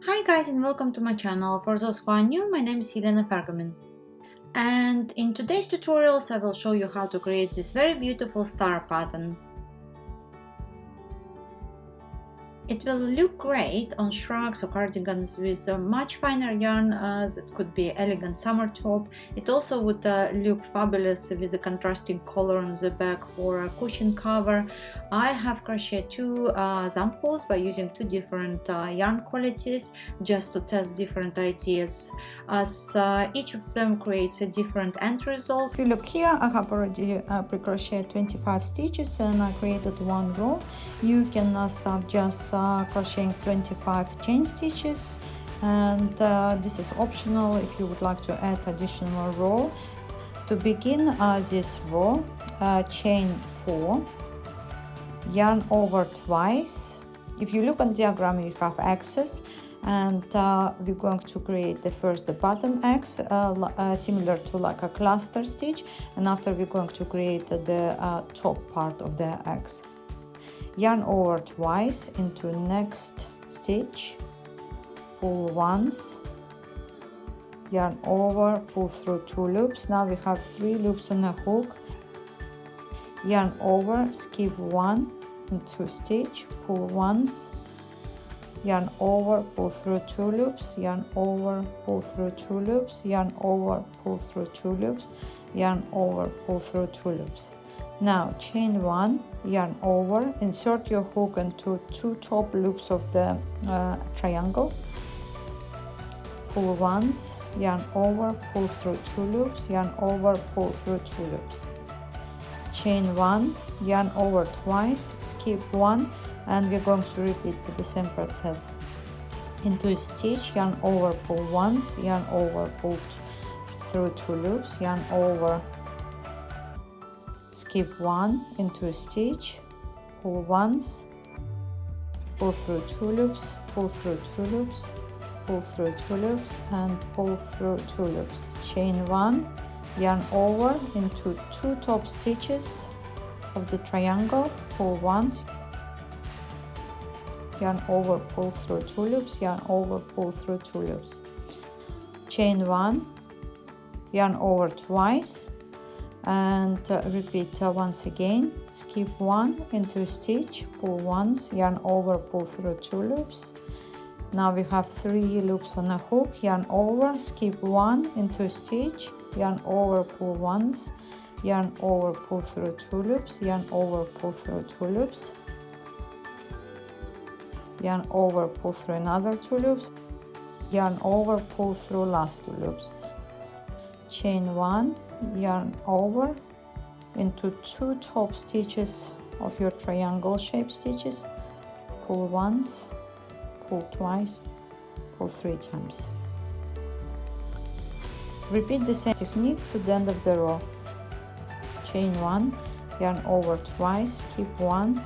Hi guys and welcome to my channel. For those who are new, my name is Helena Fergamin. And in today's tutorials I will show you how to create this very beautiful star pattern. It will look great on shrugs or cardigans with a much finer yarn that could be elegant summer top. It also would look fabulous with a contrasting color on the back for a cushion cover. I have crocheted two samples by using two different yarn qualities just to test different ideas, as each of them creates a different end result. If you look here, I have already pre-crocheted 25 stitches and I created one row. You can start just crocheting 25 chain stitches, and this is optional if you would like to add additional row. To begin this row, chain 4, yarn over twice. If you look on diagram, you have axes, and we're going to create the first the bottom X similar to like a cluster stitch, and after we're going to create the top part of the X. Yarn over twice into next stitch, pull once, yarn over, pull through 2 loops. Now we have 3 loops on a hook, yarn over, skip 1 into stitch, pull once, yarn over, pull through 2 loops, yarn over, pull through 2 loops, yarn over, pull through 2 loops, yarn over, pull through 2 loops. Now chain 1, yarn over, insert your hook into 2 top loops of the triangle, pull once, yarn over, pull through 2 loops, yarn over, pull through 2 loops. Chain 1, yarn over twice, skip 1, and we're going to repeat the same process. Into a stitch, yarn over, pull once, yarn over, pull through 2 loops, yarn over, skip 1 into a stitch, pull once, pull through 2 loops, pull through 2 loops, pull through 2 loops, and pull through 2 loops. Chain 1, yarn over into 2 top stitches of the triangle, pull once, yarn over, pull through 2 loops, yarn over, pull through 2 loops. Chain 1, yarn over twice, and repeat once again. Skip 1 into a stitch, pull once, yarn over, pull through 2 loops. Now we have 3 loops on a hook, yarn over, skip 1 into a stitch, yarn over, pull once, yarn over, pull through 2 loops, yarn over, pull through 2 loops, yarn over, pull through another 2 loops, yarn over, pull through last 2 loops. Chain 1, yarn over into 2 top stitches of your triangle shape stitches, pull once, pull twice, pull 3 times. Repeat the same technique to the end of the row. Chain 1, yarn over twice, skip 1,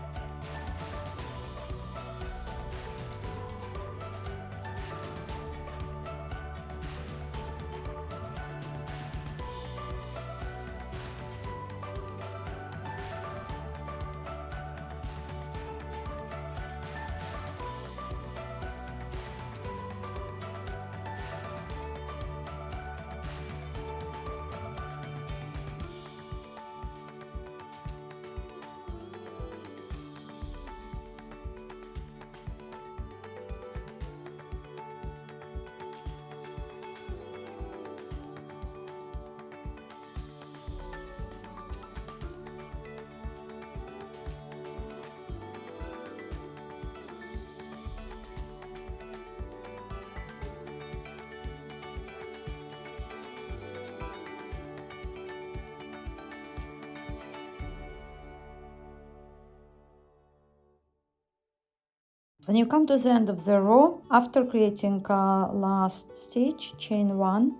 when you come to the end of the row, after creating last stitch, chain 1,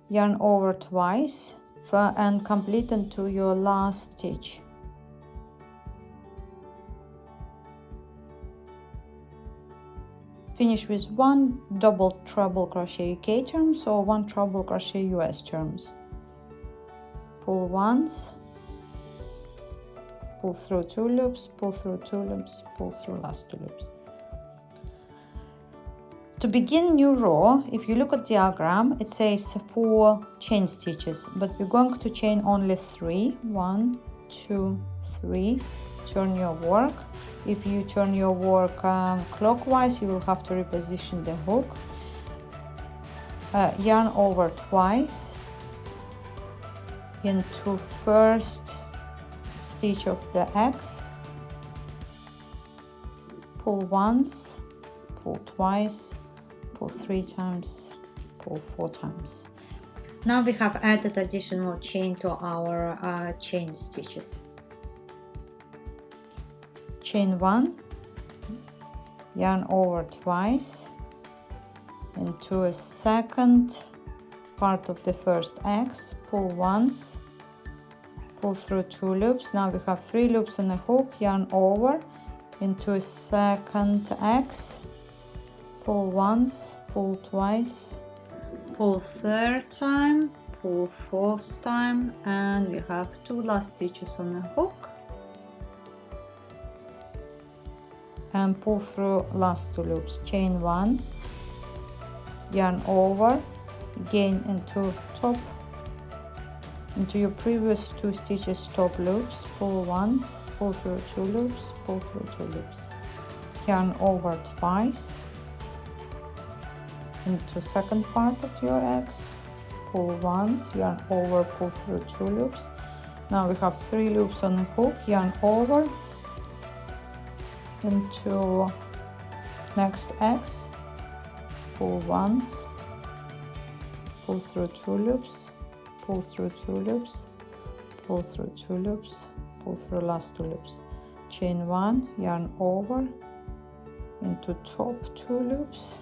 yarn over twice, and complete into your last stitch. Finish with 1 double treble crochet UK turns or 1 treble crochet US turns. Pull once, pull through 2 loops, pull through 2 loops, pull through last 2 loops. To begin new row, if you look at diagram, it says 4 chain stitches, but we're going to chain only 3. 1, 2, 3. Turn your work. If you turn your work clockwise, you will have to reposition the hook. Yarn over twice into first stitch of the X. Pull once, pull twice, pull 3 times, pull 4 times. Now we have added additional chain to our chain stitches. Chain 1, yarn over twice into a second part of the first X, pull once, pull through 2 loops. Now we have 3 loops on a hook, yarn over into a second X, pull once, pull twice, pull 3rd time, pull 4th time, and we have 2 last stitches on a hook, and pull through last 2 loops. Chain 1, yarn over again into your previous 2 stitches top loops, pull once, pull through 2 loops, pull through 2 loops, yarn over twice into second part of your X, pull once, yarn over, pull through 2 loops. Now we have 3 loops on the hook, yarn over into next X, pull once, pull through 2 loops, pull through 2 loops, pull through 2 loops, pull through last 2 loops. Chain 1, yarn over into top 2 loops,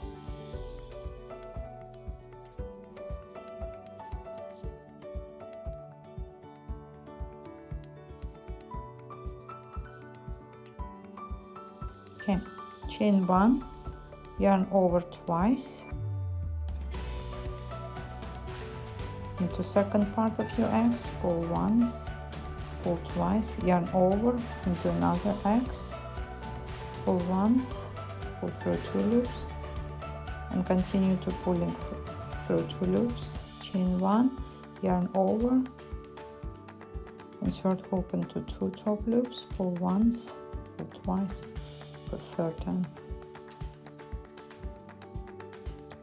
okay. Chain 1, yarn over twice into second part of your X, pull once, pull twice, yarn over into another X, pull once, pull through 2 loops, and continue to pulling through 2 loops. Chain 1, yarn over, insert hook into 2 top loops, pull once, pull twice, pull 3rd time.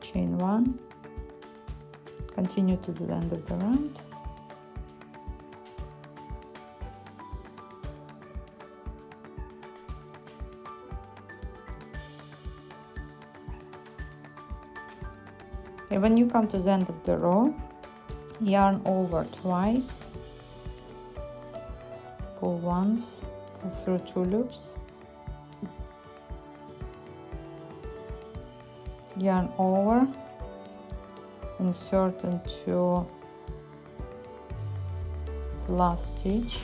Chain 1, continue to the end of the round. Okay, when you come to the end of the row, yarn over twice, pull once, pull through 2 loops, yarn over, insert into the last stitch,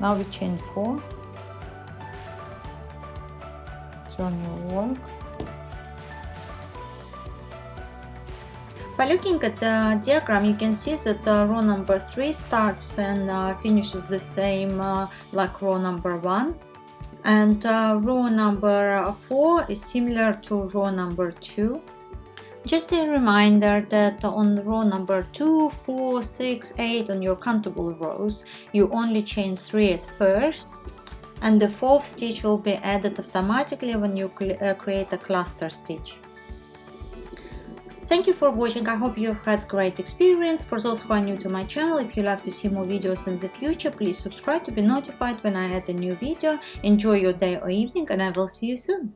now we chain 4, turn your work. By looking at the diagram, you can see that row number 3 starts and finishes the same like row number 1, and row number 4 is similar to row number 2. Just a reminder that on row number 2, 4, 6, 8 on your countable rows, you only chain 3 at first, and the 4th stitch will be added automatically when you create a cluster stitch. Thank you for watching. I hope you've had great experience. For those who are new to my channel, if you'd like to see more videos in the future, please subscribe to be notified when I add a new video. Enjoy your day or evening, and I will see you soon.